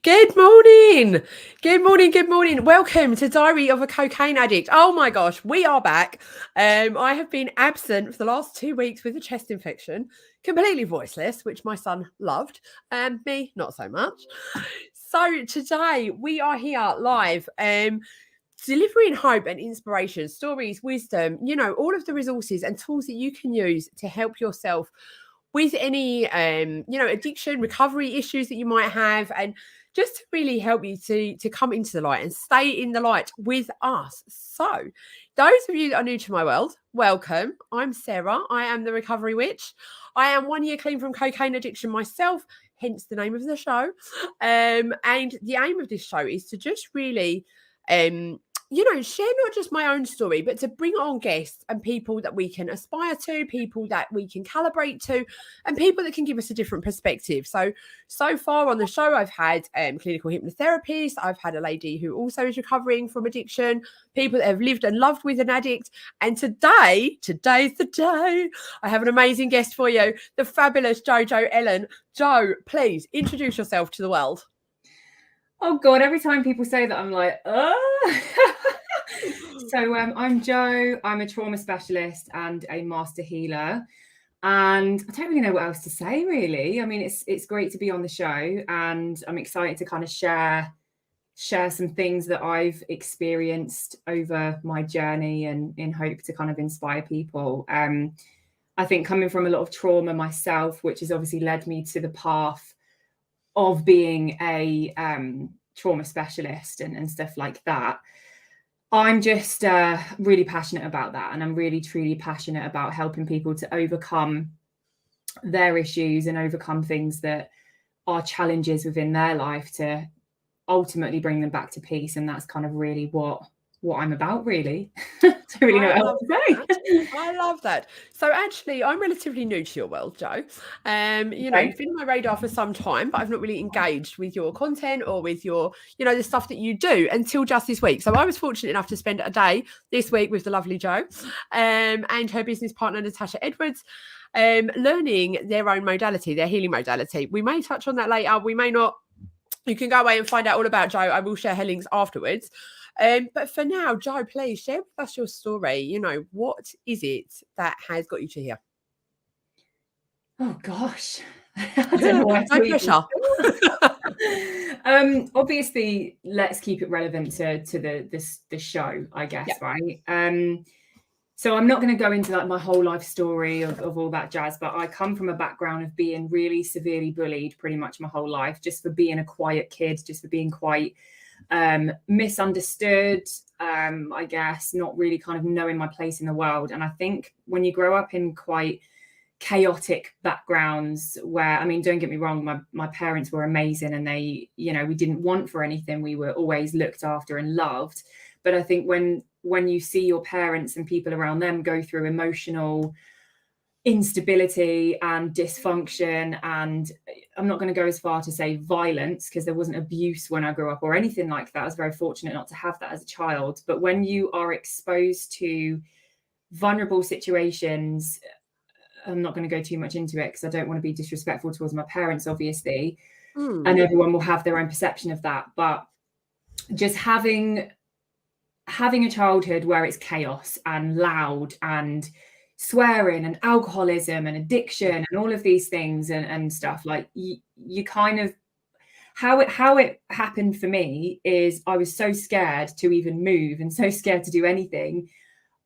Good morning. Good morning. Good morning. Welcome to Diary of a Cocaine Addict. Oh my gosh, we are back. I have been absent for the last 2 weeks with a chest infection, completely voiceless, which my son loved, and me not so much. So today we are here live, delivering hope and inspiration, stories, wisdom, all of the resources and tools that you can use to help yourself with any addiction, recovery issues that you might have, and just to really help you to come into the light and stay in the light with us. So those of you that are new to my world, welcome. I'm Sarah. I am the recovery witch. I am 1 year clean from cocaine addiction myself, hence the name of the show. And the aim of this show is to just really share not just my own story, but to bring on guests and people that we can aspire to, people that we can calibrate to, and people that can give us a different perspective. So far on the show, I've had clinical hypnotherapists, I've had a lady who also is recovering from addiction, people that have lived and loved with an addict. And today's the day. I have an amazing guest for you, the fabulous JoJo Ellen. Jo, please introduce yourself to the world. Oh God, every time people say that, I'm like, So I'm Jo. I'm a trauma specialist and a master healer. And I don't really know what else to say, really. I mean, it's great to be on the show, and I'm excited to kind of share some things that I've experienced over my journey, and in hope to kind of inspire people. I think coming from a lot of trauma myself, which has obviously led me to the path of being a trauma specialist and stuff like that. I'm just really passionate about that, and I'm really truly passionate about helping people to overcome their issues and overcome things that are challenges within their life to ultimately bring them back to peace. And that's kind of really what I'm about, really. Don't really know what else to say. I love that. So actually, I'm relatively new to your world, Jo. You've been on my radar for some time, but I've not really engaged with your content or with your, the stuff that you do until just this week. So I was fortunate enough to spend a day this week with the lovely Jo, and her business partner, Natasha Edwards, learning their own modality, their healing modality. We may touch on that later. We may not. You can go away and find out all about Jo. I will share her links afterwards. But for now, Jo, please share with us your story. What is it that has got you to here? Oh gosh, I don't know where no pressure. Obviously, let's keep it relevant to the show, I guess, yeah. Right? So I'm not going to go into like my whole life story of all that jazz, but I come from a background of being really severely bullied pretty much my whole life, just for being a quiet kid, just for being quite misunderstood, I guess, not really kind of knowing my place in the world. And I think when you grow up in quite chaotic backgrounds where, I mean, don't get me wrong, my parents were amazing, and they, we didn't want for anything. We were always looked after and loved. But I think when you see your parents and people around them go through emotional instability and dysfunction, and I'm not going to go as far to say violence, because there wasn't abuse when I grew up or anything like that. I was very fortunate not to have that as a child. But when you are exposed to vulnerable situations, I'm not going to go too much into it because I don't want to be disrespectful towards my parents, obviously, and everyone will have their own perception of that. But just having a childhood where it's chaos and loud and swearing and alcoholism and addiction and all of these things and stuff, like you kind of, how it happened for me is I was so scared to even move and so scared to do anything.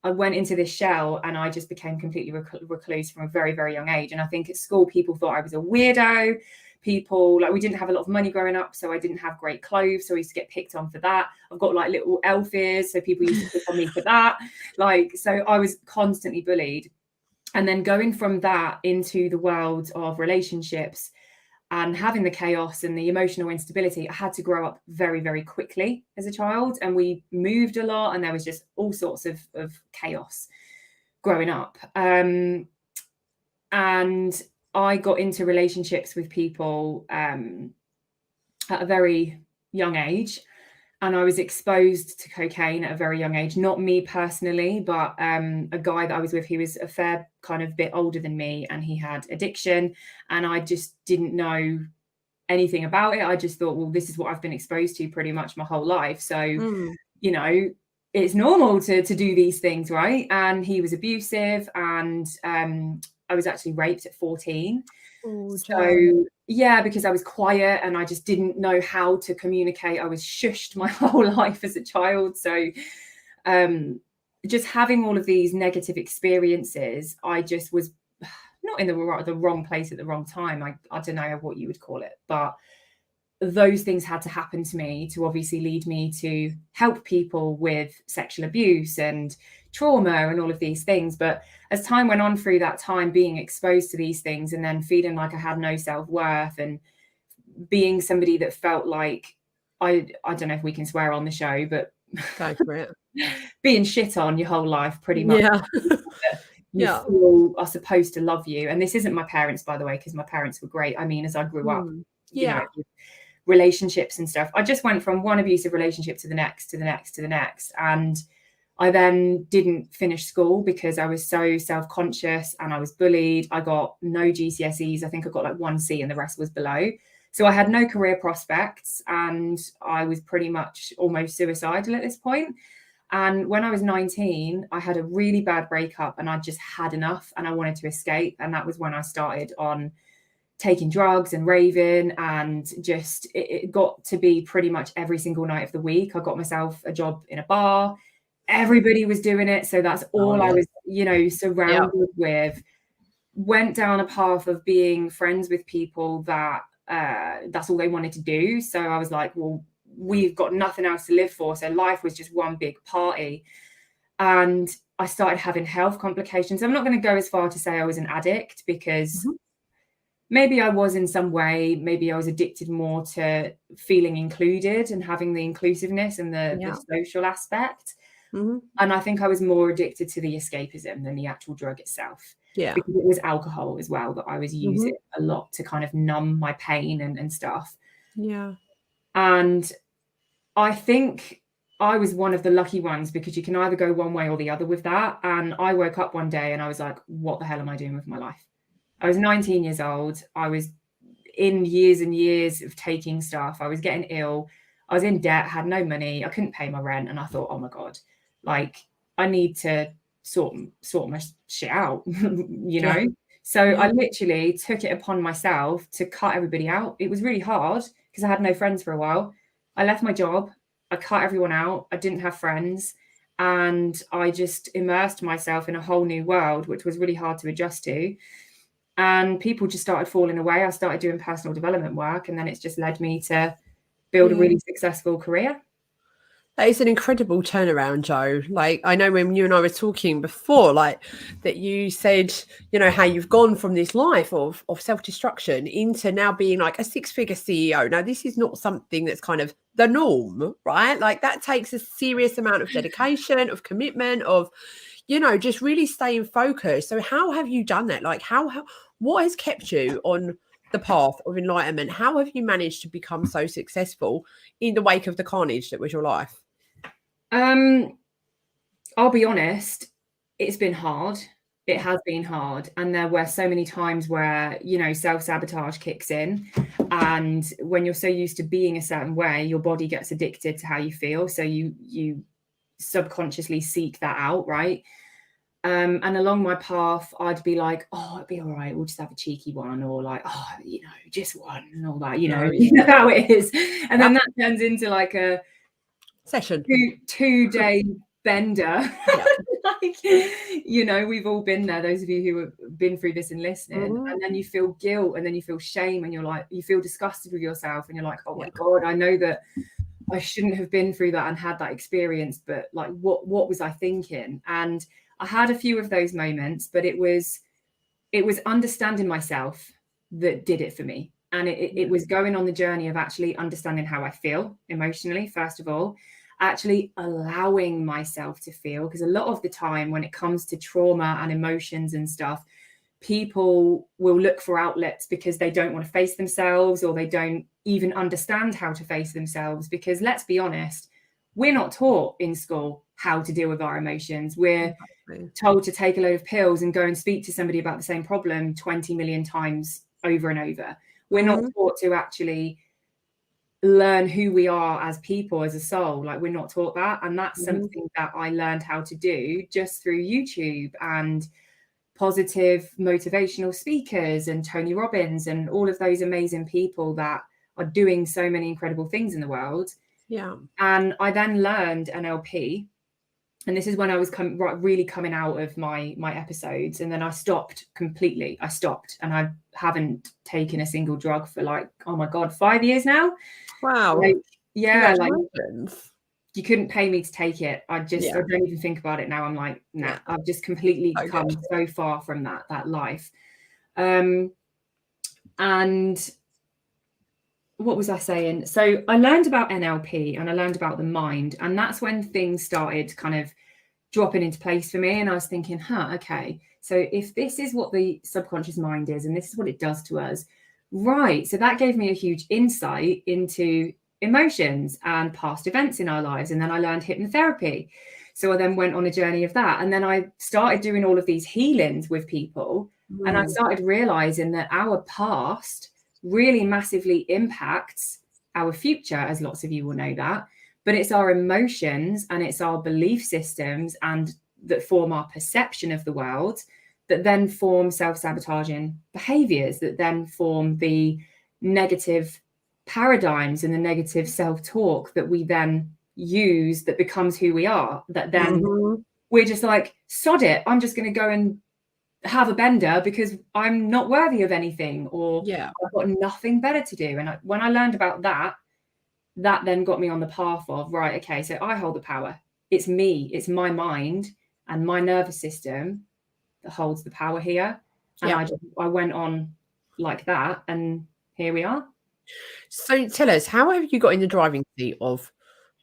I went into this shell and I just became completely recluse from a very, very young age. And I think at school, people thought I was a weirdo. People, like, we didn't have a lot of money growing up, so I didn't have great clothes, so I used to get picked on for that. I've got like little elf ears, so people used to pick on me for that. So I was constantly bullied. And then going from that into the world of relationships and having the chaos and the emotional instability, I had to grow up very, very quickly as a child, and we moved a lot, and there was just all sorts of chaos growing up. And I got into relationships with people at a very young age, and I was exposed to cocaine at a very young age. Not me personally, but a guy that I was with, he was a fair kind of bit older than me, and he had addiction, and I just didn't know anything about it. I just thought, well, this is what I've been exposed to pretty much my whole life. So, you know, it's normal to do these things, right? And he was abusive, and I was actually raped at 14. Oh, so yeah, because I was quiet and I just didn't know how to communicate. I was shushed my whole life as a child. So just having all of these negative experiences, I just was not in the wrong place at the wrong time. I don't know what you would call it, but those things had to happen to me to obviously lead me to help people with sexual abuse and trauma and all of these things. But as time went on through that time, being exposed to these things and then feeling like I had no self-worth, and being somebody that felt like, I don't know if we can swear on the show, but go for it. Being shit on your whole life, pretty much. You feel are supposed to love you. And this isn't my parents, by the way, because my parents were great. I mean, as I grew up, you know, relationships and stuff, I just went from one abusive relationship to the next, to the next, to the next. And I then didn't finish school because I was so self-conscious and I was bullied. I got no GCSEs. I think I got like 1 C and the rest was below. So I had no career prospects and I was pretty much almost suicidal at this point. And when I was 19, I had a really bad breakup and I just had enough and I wanted to escape. And that was when I started on taking drugs and raving, and just it got to be pretty much every single night of the week. I got myself a job in a bar. Everybody was doing it. So that's all I was, you know, surrounded with. Went down a path of being friends with people that that's all they wanted to do. So I was like, well, we've got nothing else to live for. So life was just one big party. And I started having health complications. I'm not going to go as far to say I was an addict, because maybe I was in some way. Maybe I was addicted more to feeling included and having the inclusiveness and the social aspect. And I think I was more addicted to the escapism than the actual drug itself. Because it was alcohol as well that I was using a lot to kind of numb my pain and stuff. And I think I was one of the lucky ones, because you can either go one way or the other with that. And I woke up one day and I was like, what the hell am I doing with my life? I was 19 years old. I was in years and years of taking stuff. I was getting ill. I was in debt, had no money. I couldn't pay my rent. And I thought, oh my God, like I need to sort my shit out, you know? So I literally took it upon myself to cut everybody out. It was really hard because I had no friends for a while. I left my job. I cut everyone out. I didn't have friends. And I just immersed myself in a whole new world, which was really hard to adjust to. And people just started falling away. I started doing personal development work, and then it's just led me to build a really successful career. That is an incredible turnaround, Jo. Like, I know when you and I were talking before, like that you said, you know, how you've gone from this life of self-destruction into now being like a 6-figure CEO. Now, this is not something that's kind of the norm, right? Like that takes a serious amount of dedication, of commitment, of, you know, just really staying focused. So how have you done that? Like what has kept you on the path of enlightenment? How have you managed to become so successful in the wake of the carnage that was your life? I'll be honest, it's been hard. It has been hard. And there were so many times where, you know, self-sabotage kicks in. And when you're so used to being a certain way, your body gets addicted to how you feel. So you subconsciously seek that out, right? And along my path, I'd be like, oh, it'd be all right. We'll just have a cheeky one, or like, oh, you know, just one, and all that, you know how it is. And then that turns into like a session, two-day bender. Like, you know, we've all been there, those of you who have been through this and listening. And then you feel guilt, and then you feel shame, and you're like, you feel disgusted with yourself, and you're like, oh my God, I know that I shouldn't have been through that and had that experience, but like, what was I thinking? And I had a few of those moments, but it was understanding myself that did it for me. And it was going on the journey of actually understanding how I feel emotionally, first of all, actually allowing myself to feel. Because a lot of the time when it comes to trauma and emotions and stuff, people will look for outlets because they don't want to face themselves, or they don't even understand how to face themselves. Because let's be honest, we're not taught in school how to deal with our emotions. We're told to take a load of pills and go and speak to somebody about the same problem 20 million times over and over. We're not taught to actually learn who we are as people, as a soul. Like, we're not taught that. And that's something that I learned how to do just through YouTube and positive motivational speakers and Tony Robbins and all of those amazing people that are doing so many incredible things in the world. Yeah. And I then learned NLP. And this is when I was really coming out of my episodes. And then I stopped completely. I stopped, and I haven't taken a single drug for like, oh my God, 5 years now. Wow. Like, yeah, like Congratulations. you couldn't pay me to take it. I don't even think about it now. I'm like, nah, Yeah. I've just completely come so far from that life. And what was I saying? So I learned about NLP and I learned about the mind, and that's when things started kind of dropping into place for me. And I was thinking, okay, so if this is what the subconscious mind is and this is what it does to us, right? So that gave me a huge insight into emotions and past events in our lives. And then I learned hypnotherapy. So I then went on a journey of that. And then I started doing all of these healings with people. And I started realizing that our past really massively impacts our future, as lots of you will know that. But it's our emotions and it's our belief systems and that form our perception of the world that then form self-sabotaging behaviors, that then form the negative paradigms and the negative self-talk that we then use, that becomes who we are, that then we're just like, sod it, I'm just going to go and have a bender because I'm not worthy of anything, or I've got nothing better to do. And when I learned about that then got me on the path of, right, okay, so I hold the power. It's me, it's my mind and my nervous system that holds the power here. And I went on like that, and here we are. So tell us, how have you got in the driving seat of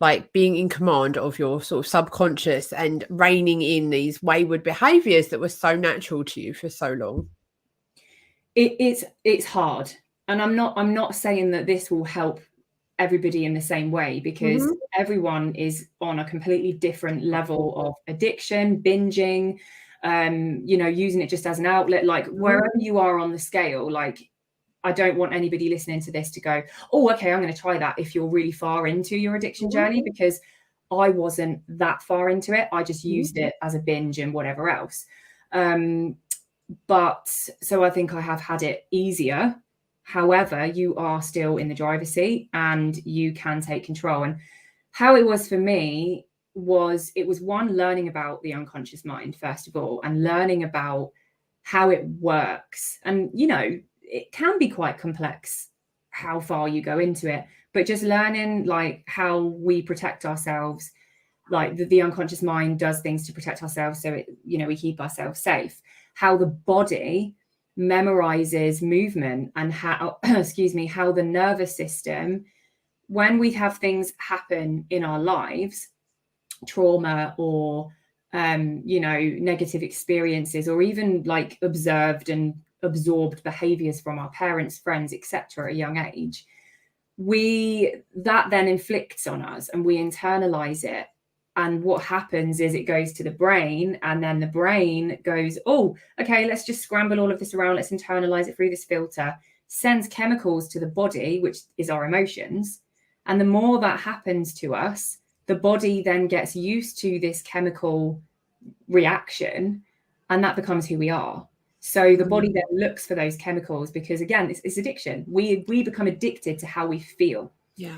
like being in command of your sort of subconscious and reining in these wayward behaviors that were so natural to you for so long? It's hard. And I'm not saying that this will help everybody in the same way, because everyone is on a completely different level of addiction, binging, using it just as an outlet, like wherever you are on the scale. Like, I don't want anybody listening to this to go, oh, okay, I'm going to try that if you're really far into your addiction journey, because I wasn't that far into it. I just used it as a binge and whatever else. But so I think I have had it easier. However, you are still in the driver's seat and you can take control. And how it was for me was, it was one, learning about the unconscious mind, first of all, and learning about how it works. And, it can be quite complex how far you go into it, but just learning like how we protect ourselves, like the unconscious mind does things to protect ourselves. So we keep ourselves safe. How the body memorizes movement, and how, how the nervous system, when we have things happen in our lives, trauma or, negative experiences, or even like observed and absorbed behaviors from our parents, friends, etc. at a young age, that then inflicts on us and we internalize it. And what happens is it goes to the brain, and then the brain goes, oh, okay, let's just scramble all of this around. Let's internalize it through this filter, sends chemicals to the body, which is our emotions. And the more that happens to us, the body then gets used to this chemical reaction, and that becomes who we are. So the body then looks for those chemicals, because again, it's addiction. We become addicted to how we feel. Yeah.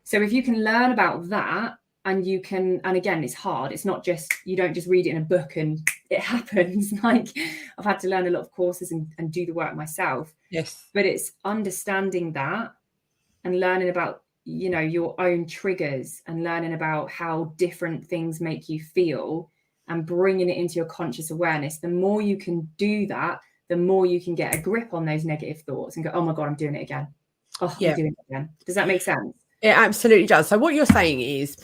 So if you can learn about that, and you can, and again, it's hard. It's not just, you don't just read it in a book and it happens. Like, I've had to learn a lot of courses and do the work myself. Yes. But it's understanding that and learning about, your own triggers, and learning about how different things make you feel, and bringing it into your conscious awareness. The more you can do that, the more you can get a grip on those negative thoughts and go, oh my God, I'm doing it again. Oh, I'm doing it again. Does that make sense? It absolutely does. So what you're saying is,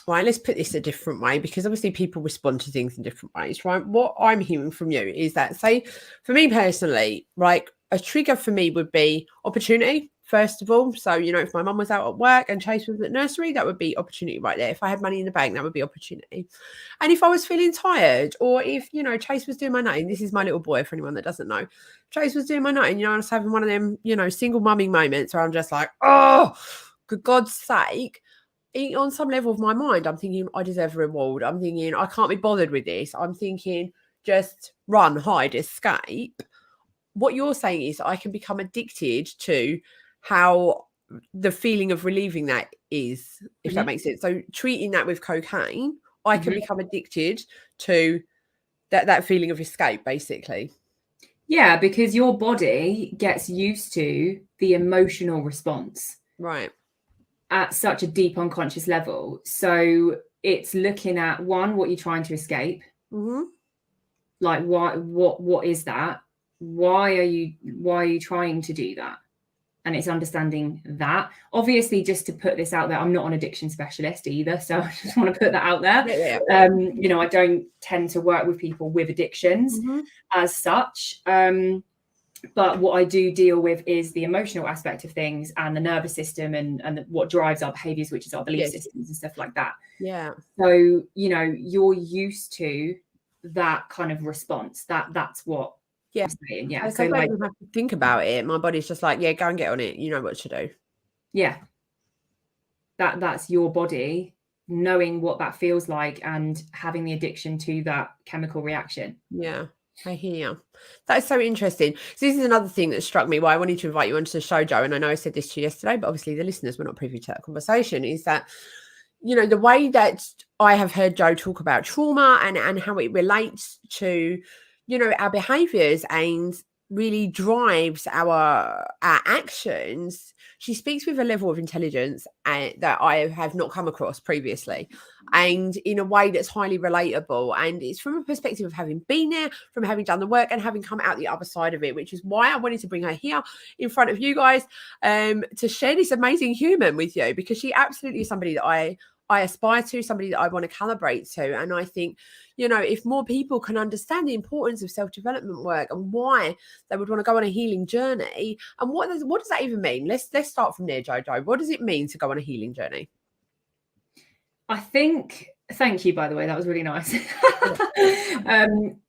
right, let's put this a different way, because obviously people respond to things in different ways, right? What I'm hearing from you is that, say, for me personally, like a trigger for me would be opportunity, first of all. So, you know, if my mum was out at work and Chase was at nursery, that would be opportunity right there. If I had money in the bank, that would be opportunity. And if I was feeling tired, or if, you know, Chase was doing my nutting, this is my little boy for anyone that doesn't know. Chase was doing my nutting, you know, I was having one of them, you know, single mumming moments where I'm just like, oh, for God's sake. On some level of my mind, I'm thinking, I deserve a reward. I'm thinking, I can't be bothered with this. I'm thinking, just run, hide, escape. What you're saying is I can become addicted to how the feeling of relieving that is, if that makes sense. So treating that with cocaine, I can become addicted to that feeling of escape, basically. Yeah, because your body gets used to the emotional response. Right. At such a deep unconscious level. So it's looking at, one, what you're trying to escape. Like, what is that? Why are you trying to do that? And it's understanding that. Obviously, just to put this out there, I'm not an addiction specialist either, so I just want to put that out there. You know, I don't tend to work with people with addictions as such. But what I do deal with is the emotional aspect of things and the nervous system and what drives our behaviors, which is our belief systems and stuff like that. Yeah. So, you know, you're used to that kind of response. That's what I'm saying. Yeah. So I don't have to think about it. My body's just like, yeah, go and get on it. You know what to do. Yeah. That's your body knowing what that feels like and having the addiction to that chemical reaction. Yeah. I hear. That is so interesting. So this is another thing that struck me, why I wanted to invite you onto the show, Joe, and I know I said this to you yesterday, but obviously the listeners were not privy to that conversation, is that, you know, the way that I have heard Joe talk about trauma and how it relates to, you know, our behaviours and really drives our actions, she speaks with a level of intelligence that I have not come across previously, and in a way that's highly relatable. And it's from a perspective of having been there, from having done the work and having come out the other side of it, which is why I wanted to bring her here in front of you guys to share this amazing human with you, because she absolutely is somebody that I aspire to, somebody that I want to calibrate to. And I think, you know, if more people can understand the importance of self-development work and why they would want to go on a healing journey, and what does that even mean? Let's start from there, Jojo. What does it mean to go on a healing journey? I think, thank you, by the way, that was really nice.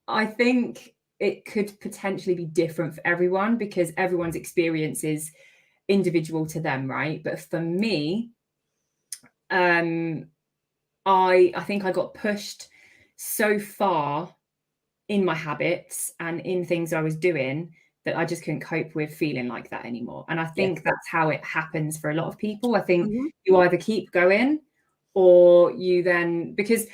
I think it could potentially be different for everyone because everyone's experience is individual to them, right? But for me, I think I got pushed so far in my habits and in things I was doing that I just couldn't cope with feeling like that anymore. And I think that's how it happens for a lot of people. I think you either keep going or you then, because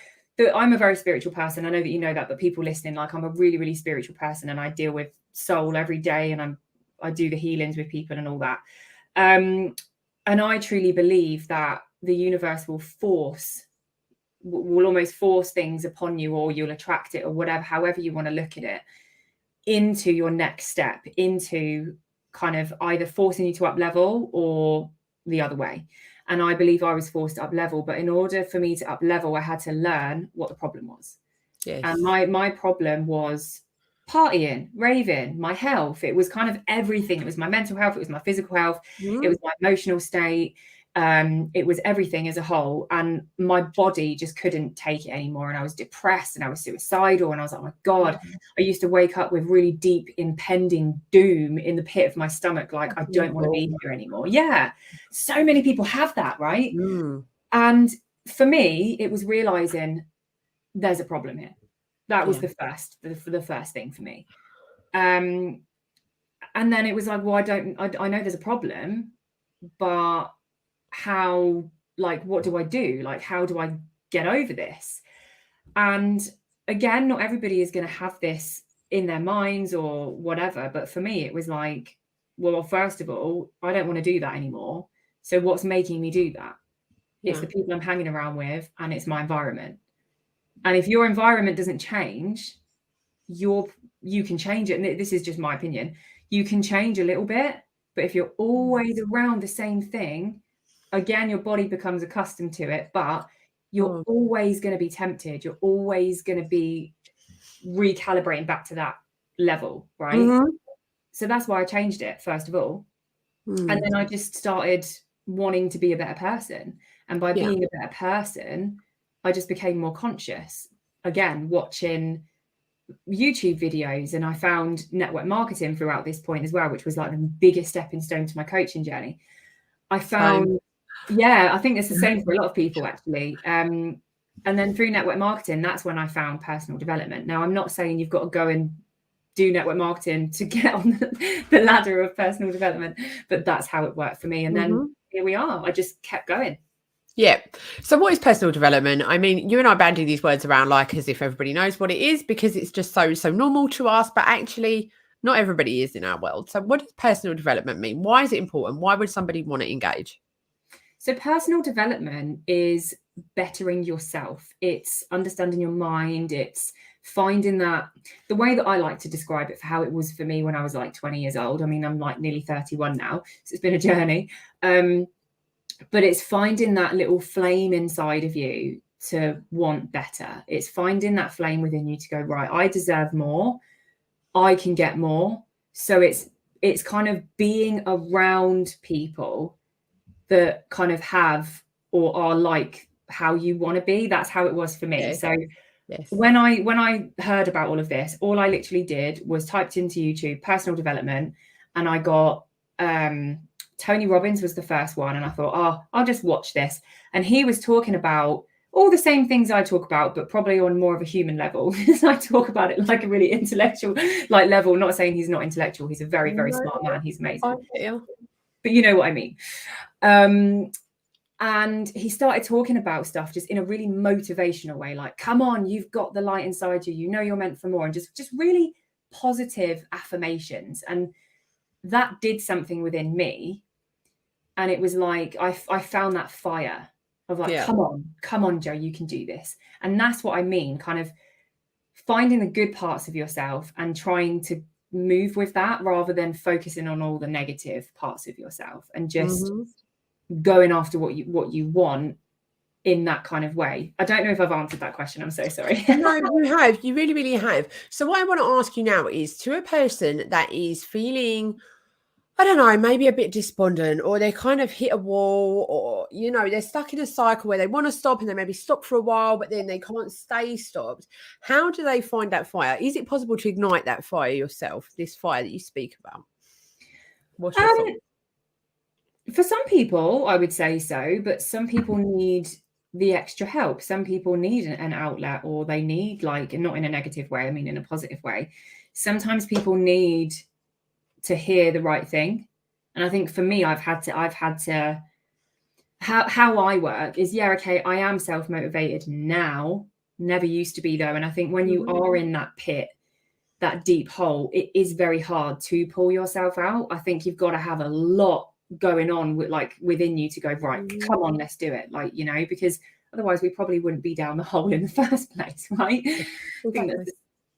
I'm a very spiritual person. I know that you know that, but people listening, like, I'm a really, really spiritual person and I deal with soul every day and I do the healings with people and all that. And I truly believe that the universe will almost force things upon you, or you'll attract it, or whatever, however you want to look at it, into your next step, into kind of either forcing you to up level or the other way. And I believe I was forced to up level, but in order for me to up level, I had to learn what the problem was. And my problem was partying, raving, my health. It was kind of everything. It was my mental health. It was my physical health. It was my emotional state. It was everything as a whole, and my body just couldn't take it anymore. And I was depressed and I was suicidal. And I was like, oh my God, I used to wake up with really deep impending doom in the pit of my stomach. Like, I don't want to be here anymore. Yeah. So many people have that, right? And for me, it was realizing there's a problem here. That was the first thing for me. And then it was like, well, I know there's a problem, but how, like, what do I do? Like, how do I get over this? And again, not everybody is going to have this in their minds or whatever. But for me, it was like, well, first of all, I don't want to do that anymore. So what's making me do that? It's the people I'm hanging around with, and it's my environment. And if your environment doesn't change, you can change it. And this is just my opinion. You can change a little bit, but if you're always around the same thing, again, your body becomes accustomed to it, but you're always going to be tempted. You're always going to be recalibrating back to that level, right? So that's why I changed it, first of all. And then I just started wanting to be a better person. And by being a better person, I just became more conscious. Again, watching YouTube videos, and I found network marketing throughout this point as well, which was like the biggest stepping stone to my coaching journey. I found, I think it's the same for a lot of people actually. And then through network marketing, that's when I found personal development. Now, I'm not saying you've got to go and do network marketing to get on the ladder of personal development, but that's how it worked for me. And then here we are. I just kept going. Yeah. So what is personal development? I mean, you and I bandy these words around like as if everybody knows what it is, because it's just so normal to us, but actually not everybody is in our world. So what does personal development mean? Why is it important? Why would somebody want to engage? So personal development is bettering yourself. It's understanding your mind. It's finding that, the way that I like to describe it for how it was for me when I was like 20 years old. I mean, I'm like nearly 31 now, so it's been a journey. But it's finding that little flame inside of you to want better. It's finding that flame within you to go, right, I deserve more. I can get more. So it's kind of being around people that kind of have or are like how you want to be. That's how it was for me. Yes. So when I heard about all of this, all I literally did was typed into YouTube personal development, and I got Tony Robbins was the first one, and I thought, oh, I'll just watch this. And he was talking about all the same things I talk about, but probably on more of a human level. I talk about it like a really intellectual like level, not saying he's not intellectual. He's a very, very smart man. He's amazing. But you know what I mean. And he started talking about stuff just in a really motivational way, like, come on, you've got the light inside you, you know you're meant for more, and just really positive affirmations. And that did something within me. And it was like I found that fire of like, come on, Jo, you can do this. And that's what I mean, kind of finding the good parts of yourself and trying to move with that rather than focusing on all the negative parts of yourself, and just going after what you want in that kind of way. I don't know if I've answered that question. I'm so sorry. No, you have. You really, really have. So what I want to ask you now is, to a person that is feeling, I don't know, maybe a bit despondent, or they kind of hit a wall, or, you know, they're stuck in a cycle where they want to stop and they maybe stop for a while, but then they can't stay stopped. How do they find that fire? Is it possible to ignite that fire yourself, this fire that you speak about? What's your thought? For some people, I would say so, but some people need the extra help. Some people need an outlet, or they need, like, not in a negative way, I mean in a positive way. Sometimes people need to hear the right thing. And I think for me, I've had to how I work is, okay, I am self-motivated now, never used to be though. And I think when you are in that pit, that deep hole, it is very hard to pull yourself out. I think you've got to have a lot going on within you to go, right, come on, let's do it. Like, you know, because otherwise we probably wouldn't be down the hole in the first place, right? I think that's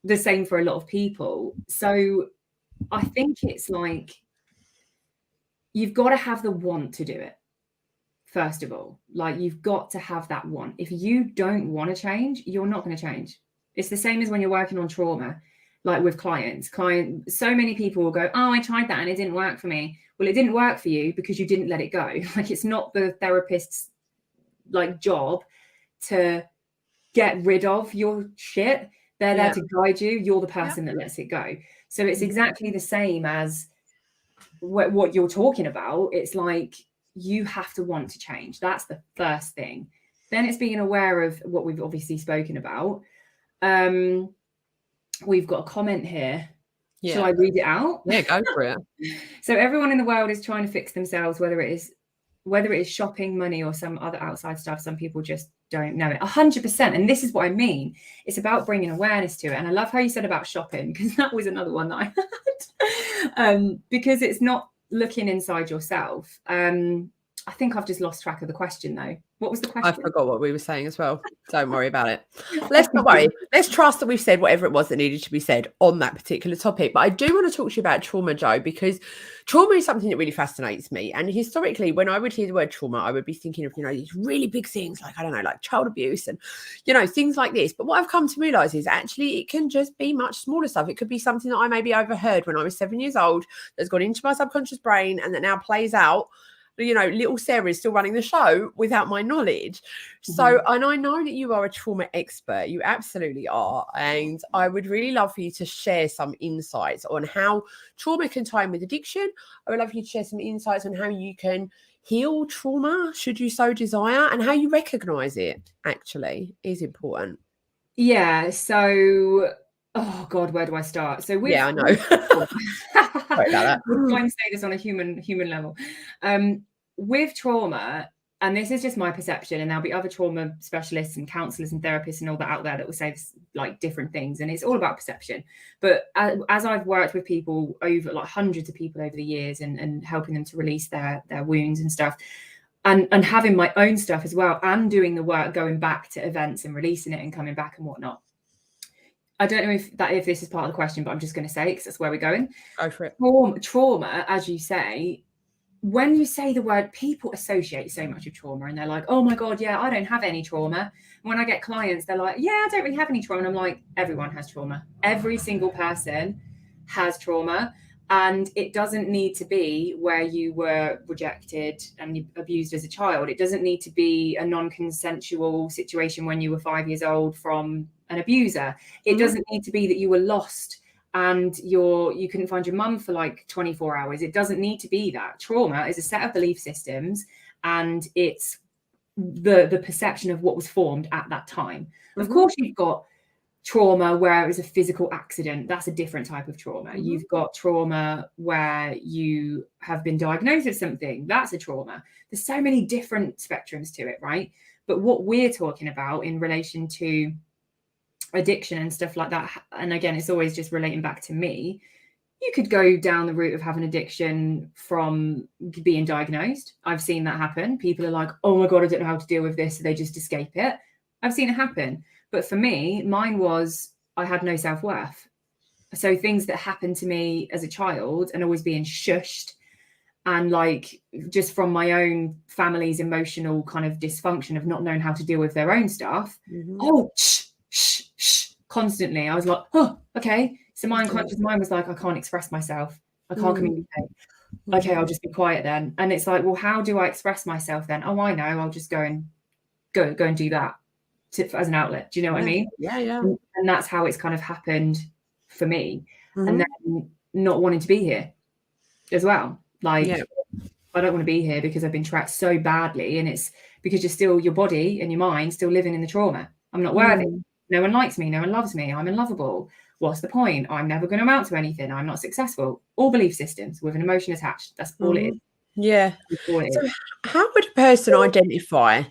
the same for a lot of people. So I think it's like, you've got to have the want to do it. First of all, like, you've got to have that want. If you don't want to change, you're not going to change. It's the same as when you're working on trauma, like with clients. So many people will go, oh, I tried that and it didn't work for me. Well, it didn't work for you because you didn't let it go. Like, it's not the therapist's like job to get rid of your shit. They're there to guide you. You're the person that lets it go. So it's exactly the same as what you're talking about. It's like, you have to want to change. That's the first thing. Then it's being aware of what we've obviously spoken about. We've got a comment here. Shall I read it out? Yeah, go for it. So everyone in the world is trying to fix themselves, whether it is shopping, money, or some other outside stuff. Some people just don't know it. 100%. And this is what I mean. It's about bringing awareness to it. And I love how you said about shopping, because that was another one that I had. Because it's not looking inside yourself. I think I've just lost track of the question though. What was the I question? forgot what we were saying as well. Don't worry about it. Let's not worry. Let's trust that we've said whatever it was that needed to be said on that particular topic. But I do want to talk to you about trauma, Jo, because trauma is something that really fascinates me. And historically, when I would hear the word trauma, I would be thinking of, these really big things like, I don't know, like child abuse and, things like this. But what I've come to realize is actually it can just be much smaller stuff. It could be something that I maybe overheard when I was 7 years old that's gone into my subconscious brain and that now plays out. Little Sarah is still running the show without my knowledge. So, and I know that you are a trauma expert. You absolutely are. And I would really love for you to share some insights on how trauma can tie in with addiction. I would love for you to share some insights on how you can heal trauma, should you so desire, and how you recognize it actually is important. Yeah. So, oh God, where do I start? So I know. Sorry about that. We'll try and say this on a human level. With trauma, and this is just my perception, and there'll be other trauma specialists and counselors and therapists and all that out there that will say this, like different things, and it's all about perception. But as I've worked with people over like hundreds of people over the years and helping them to release their wounds and stuff, and having my own stuff as well, and doing the work, going back to events and releasing it and coming back and whatnot. I don't know if this is part of the question, but I'm just going to say it because that's where we're going. Go for it. Trauma, as you say, when you say the word, people associate so much with trauma and they're like, oh my God, yeah, I don't have any trauma. When I get clients, they're like, yeah, I don't really have any trauma. And I'm like, everyone has trauma. Every single person has trauma. And it doesn't need to be where you were rejected and abused as a child. It doesn't need to be a non-consensual situation when you were 5 years old from an abuser. It doesn't need to be that you were lost and you couldn't find your mum for like 24 hours. It doesn't need to be that. Trauma is a set of belief systems, and it's the perception of what was formed at that time. Of course, you've got trauma where it was a physical accident. That's a different type of trauma. You've got trauma where you have been diagnosed with something. That's a trauma. There's so many different spectrums to it, right? But what we're talking about in relation to addiction and stuff like that, and again, it's always just relating back to me, you could go down the route of having addiction from being diagnosed. I've seen that happen. People are like, oh my God, I don't know how to deal with this, so they just escape it. I've seen it happen. But for me, mine was, I had no self-worth. So things that happened to me as a child and always being shushed, and like just from my own family's emotional kind of dysfunction of not knowing how to deal with their own stuff. Oh, shh, constantly. I was like, oh, okay. So my unconscious mind was like, I can't express myself. I can't communicate. Okay, I'll just be quiet then. And it's like, well, how do I express myself then? Oh, I know. I'll just go and do that as an outlet. Do you know what I mean? Yeah. And that's how it's kind of happened for me. And then not wanting to be here as well. Like, I don't want to be here because I've been trapped so badly, and it's because you're still, your body and your mind still living in the trauma. I'm not worthy. No one likes me. No one loves me. I'm unlovable. What's the point? I'm never going to amount to anything. I'm not successful. All belief systems with an emotion attached. That's all it is. Yeah. So how would a person identify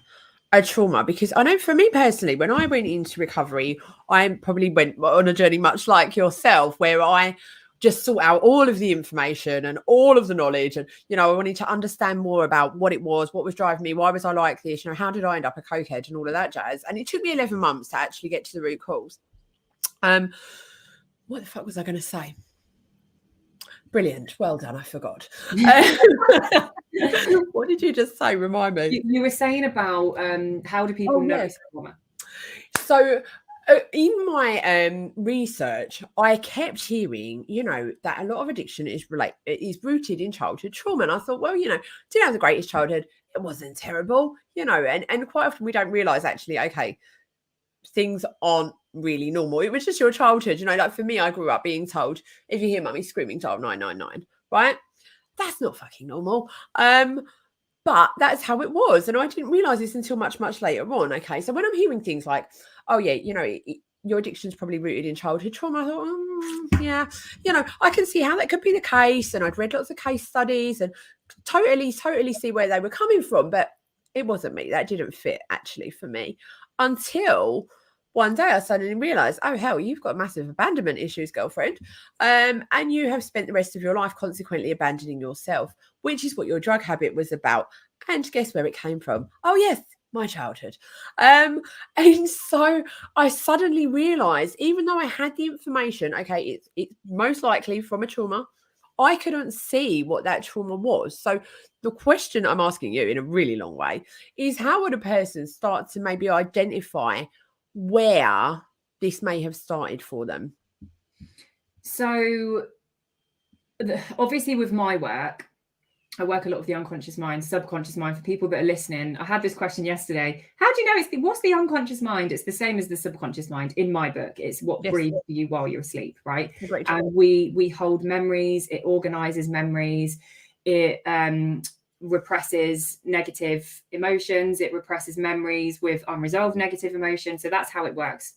a trauma? Because I know for me personally, when I went into recovery, I probably went on a journey much like yourself, where I just sought out all of the information and all of the knowledge. And, I wanted to understand more about what it was, what was driving me, why was I like this, how did I end up a cokehead and all of that jazz. And it took me 11 months to actually get to the root cause. What the fuck was I going to say? Brilliant. Well done. I forgot. What did you just say? Remind me. You were saying about how do people know trauma? So in my research, I kept hearing, that a lot of addiction is rooted in childhood trauma. And I thought, well, didn't have the greatest childhood. It wasn't terrible, and quite often we don't realize actually, okay, things aren't really normal. It was just your childhood, like for me, I grew up being told, if you hear mummy screaming, dial 999, right? That's not fucking normal. But that's how it was. And I didn't realize this until much, much later on. Okay. So when I'm hearing things like, oh yeah, your addiction's probably rooted in childhood trauma, I thought, yeah, I can see how that could be the case. And I'd read lots of case studies and totally see where they were coming from. But it wasn't me. That didn't fit actually for me until one day I suddenly realized, oh hell, you've got massive abandonment issues, girlfriend. And you have spent the rest of your life consequently abandoning yourself, which is what your drug habit was about. And guess where it came from? Oh, yes, my childhood. And so I suddenly realised, even though I had the information, okay, it's most likely from a trauma, I couldn't see what that trauma was. So the question I'm asking you in a really long way is, how would a person start to maybe identify where this may have started for them? So obviously with my work, I work a lot with the unconscious mind, subconscious mind. For people that are listening, I had this question yesterday. How do you know what's the unconscious mind? It's the same as the subconscious mind in my book. It's what breathes for you while you're asleep, right? And we hold memories. It organizes memories. It represses negative emotions. It represses memories with unresolved negative emotions. So that's how it works,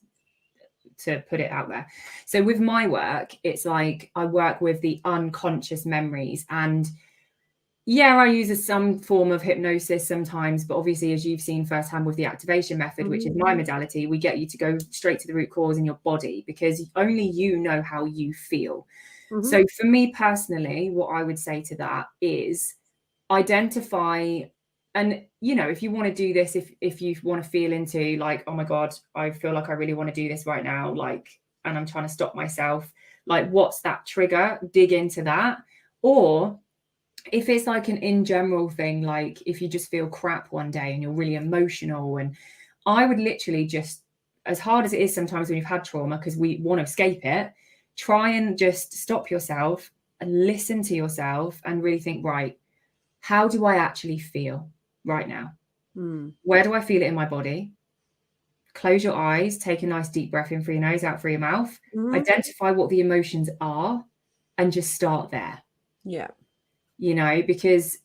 to put it out there. So with my work, it's like I work with the unconscious memories, and yeah, I use some form of hypnosis sometimes, but obviously, as you've seen firsthand with the activation method, which is my modality, we get you to go straight to the root cause in your body, because only you know how you feel. So for me personally, what I would say to that is identify, and if you want to do this, if you want to feel into like, oh my God, I feel like I really want to do this right now, like, and I'm trying to stop myself, like, what's that trigger? Dig into that. Or if it's like an in general thing, like if you just feel crap one day and you're really emotional, and I would literally just, as hard as it is sometimes when you've had trauma, because we want to escape it, try and just stop yourself and listen to yourself and really think, right, how do I actually feel right now? Where do I feel it in my body? Close your eyes, take a nice deep breath in through your nose, out through your mouth, identify what the emotions are, and just start there. Yeah. Because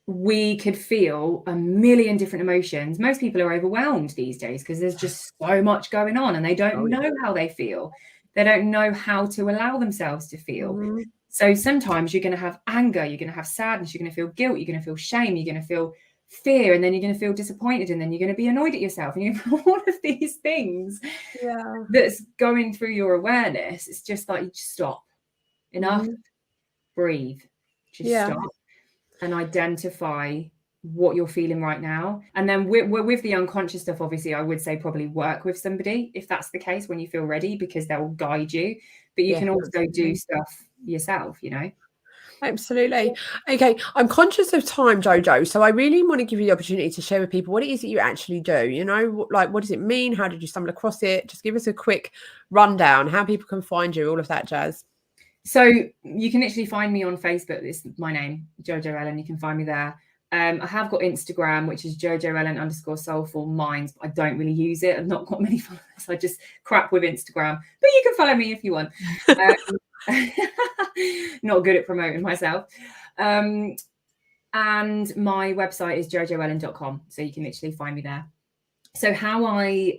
we could feel a million different emotions. Most people are overwhelmed these days because there's just so much going on, and they don't know how they feel. They don't know how to allow themselves to feel. So sometimes you're going to have anger, you're going to have sadness, you're going to feel guilt, you're going to feel shame, you're going to feel fear, and then you're going to feel disappointed, and then you're going to be annoyed at yourself, and you have all of these things that's going through your awareness. It's just like, you just stop. Enough. Breathe. Just stop and identify what you're feeling right now. And then with the unconscious stuff, obviously, I would say probably work with somebody if that's the case, when you feel ready, because they'll guide you. But you can also do stuff yourself, Absolutely. Okay, I'm conscious of time, Jojo, so I really want to give you the opportunity to share with people what it is that you actually do. Like, what does it mean? How did you stumble across it? Just give us a quick rundown, how people can find you, all of that jazz. So you can literally find me on Facebook. It's my name, JoJo Ellen. You can find me there. I have got Instagram, which is JoJo Ellen _soulful minds, but I don't really use it. I've not got many followers. I just crap with Instagram, but you can follow me if you want. Not good at promoting myself. And my website is jojoellen.com. So you can literally find me there. So how I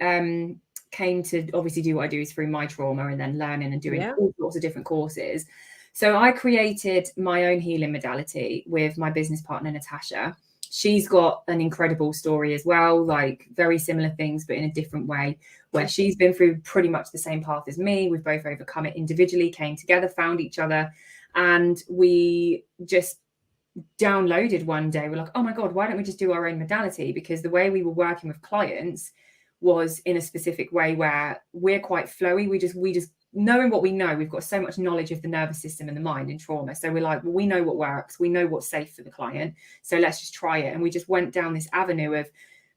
came to obviously do what I do is through my trauma, and then learning and doing all sorts of different courses. So I created my own healing modality with my business partner, Natasha. She's got an incredible story as well, like very similar things, but in a different way, where she's been through pretty much the same path as me. We've both overcome it individually, came together, found each other, and we just downloaded one day. We're like, oh my God, why don't we just do our own modality? Because the way we were working with clients was in a specific way where we're quite flowy. We just knowing what we know, we've got so much knowledge of the nervous system and the mind in trauma. So we're like, well, we know what works. We know what's safe for the client. So let's just try it. And we just went down this avenue of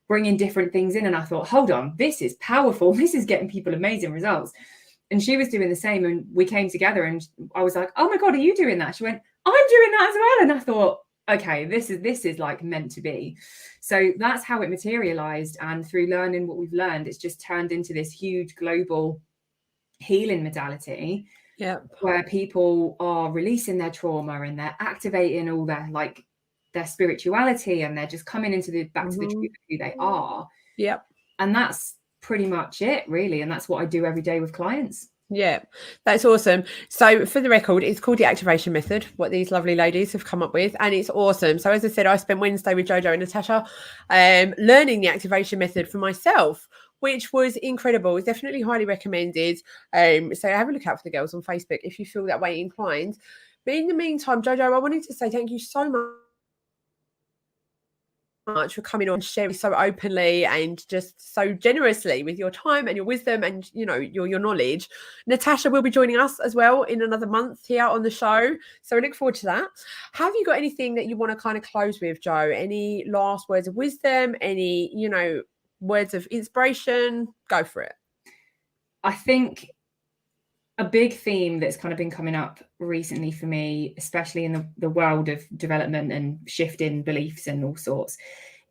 bringing different things in. And I thought, hold on, this is powerful. This is getting people amazing results. And she was doing the same. And we came together, and I was like, oh my God, are you doing that? She went, I'm doing that as well. And I thought, okay, this is like meant to be. So that's how it materialized. And through learning what we've learned, it's just turned into this huge global healing modality where people are releasing their trauma, and they're activating all their spirituality, and they're just coming into back to the truth of who they are. And that's pretty much it, really. And that's what I do every day with clients. Yeah, that's awesome. So for the record, it's called the activation method, what these lovely ladies have come up with, and it's awesome. So as I said, I spent Wednesday with JoJo and Natasha learning the activation method for myself, which was incredible. It's definitely highly recommended. So have a look out for the girls on Facebook if you feel that way inclined. But in the meantime, JoJo, I wanted to say thank you so much much for coming on and sharing so openly and just so generously with your time and your wisdom and, you know, your knowledge. Natasha will be joining us as well in another month here on the show, so I look forward to that. Have you got anything that you want to kind of close with, Jo? Any last words of wisdom? Any, you know, words of inspiration? Go for it. I think a big theme that's kind of been coming up recently for me, especially in the world of development and shifting beliefs and all sorts,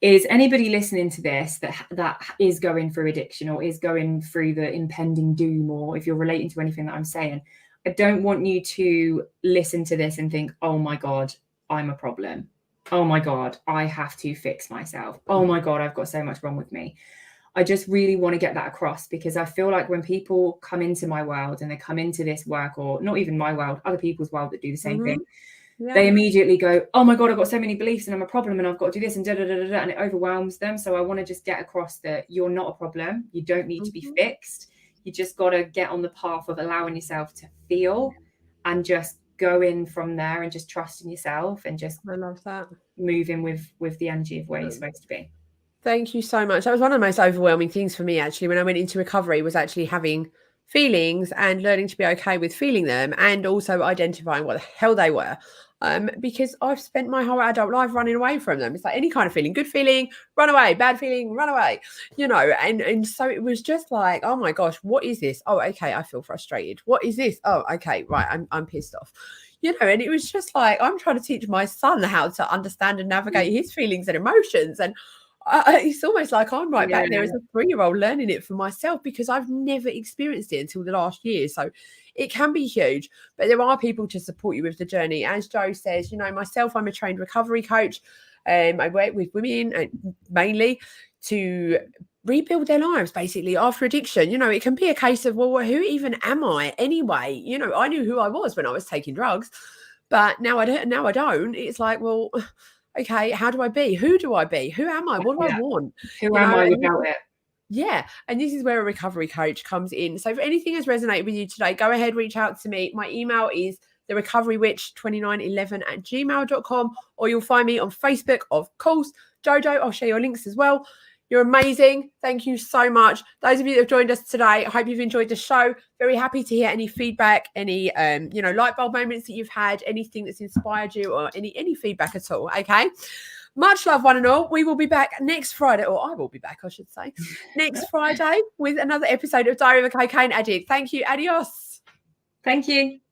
is anybody listening to this that is going through addiction or is going through the impending doom, or if you're relating to anything that I'm saying, I don't want you to listen to this and think, oh my God, I'm a problem. Oh my God, I have to fix myself. Oh my God, I've got so much wrong with me. I just really want to get that across, because I feel like when people come into my world and they come into this work, or not even my world, other people's world that do the same thing, they immediately go, oh my God, I've got so many beliefs and I'm a problem and I've got to do this and and it overwhelms them. So I want to just get across that you're not a problem. You don't need to be fixed. You just got to get on the path of allowing yourself to feel and just go in from there and just trust in yourself and just I love that. Moving with the energy of where you're supposed to be. Thank you so much. That was one of the most overwhelming things for me, actually, when I went into recovery, was actually having feelings and learning to be okay with feeling them, and also identifying what the hell they were. Because I've spent my whole adult life running away from them. It's like any kind of feeling, good feeling, run away, bad feeling, run away, you know, and so it was just like, oh my gosh, what is this? Oh, okay, I feel frustrated. What is this? Oh, okay, right, I'm pissed off. You know, and it was just like, I'm trying to teach my son how to understand and navigate his feelings and emotions. And it's almost like I'm right back there as a 3-year-old learning it for myself, because I've never experienced it until the last year. So it can be huge, but there are people to support you with the journey. As Jo says, you know, myself, I'm a trained recovery coach. I work with women mainly to rebuild their lives basically after addiction. You know, it can be a case of, well, who even am I anyway? You know, I knew who I was when I was taking drugs, but now I don't. It's like, well, okay, how do I be? Who do I be? Who am I? What do I want? Who am I without it? Yeah. And this is where a recovery coach comes in. So if anything has resonated with you today, go ahead, reach out to me. My email is therecoverywitch2911@gmail.com, or you'll find me on Facebook, of course. JoJo, I'll share your links as well. You're amazing. Thank you so much. Those of you that have joined us today, I hope you've enjoyed the show. Very happy to hear any feedback, any you know, light bulb moments that you've had, anything that's inspired you, or any feedback at all. Okay. Much love, one and all. We will be back next Friday, or I will be back, I should say, next Friday with another episode of Diary of a Cocaine Addict. Thank you. Adios. Thank you.